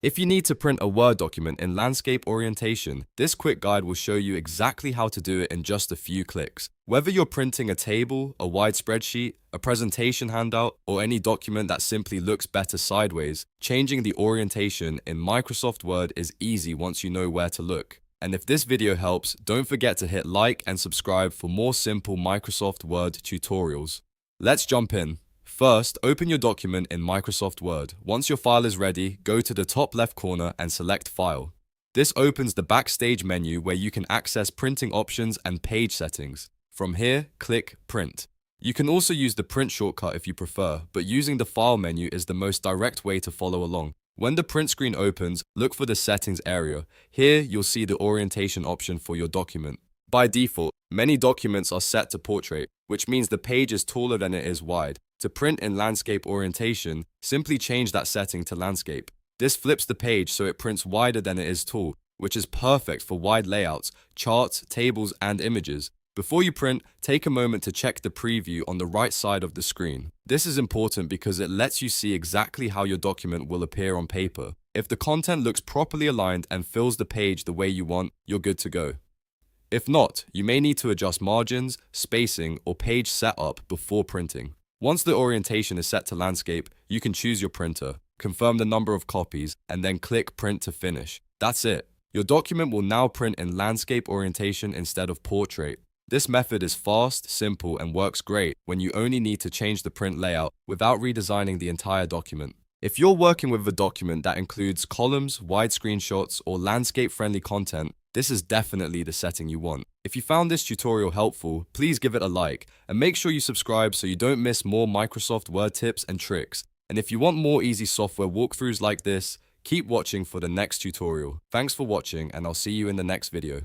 If you need to print a Word document in landscape orientation, this quick guide will show you exactly how to do it in just a few clicks. Whether you're printing a table, a wide spreadsheet, a presentation handout, or any document that simply looks better sideways, changing the orientation in Microsoft Word is easy once you know where to look. And if this video helps, don't forget to hit like and subscribe for more simple Microsoft Word tutorials. Let's jump in. First, open your document in Microsoft Word. Once your file is ready, go to the top left corner and select File. This opens the Backstage menu where you can access printing options and page settings. From here, click Print. You can also use the print shortcut if you prefer, but using the File menu is the most direct way to follow along. When the print screen opens, look for the Settings area. Here, you'll see the orientation option for your document. By default, many documents are set to portrait, which means the page is taller than it is wide. To print in landscape orientation, simply change that setting to landscape. This flips the page so it prints wider than it is tall, which is perfect for wide layouts, charts, tables, and images. Before you print, take a moment to check the preview on the right side of the screen. This is important because it lets you see exactly how your document will appear on paper. If the content looks properly aligned and fills the page the way you want, you're good to go. If not, you may need to adjust margins, spacing, or page setup before printing. Once the orientation is set to landscape, you can choose your printer, confirm the number of copies, and then click Print to finish. That's it. Your document will now print in landscape orientation instead of portrait. This method is fast, simple, and works great when you only need to change the print layout without redesigning the entire document. If you're working with a document that includes columns, wide screenshots, or landscape-friendly content, this is definitely the setting you want. If you found this tutorial helpful, please give it a like, and make sure you subscribe so you don't miss more Microsoft Word tips and tricks. And if you want more easy software walkthroughs like this, keep watching for the next tutorial. Thanks for watching, and I'll see you in the next video.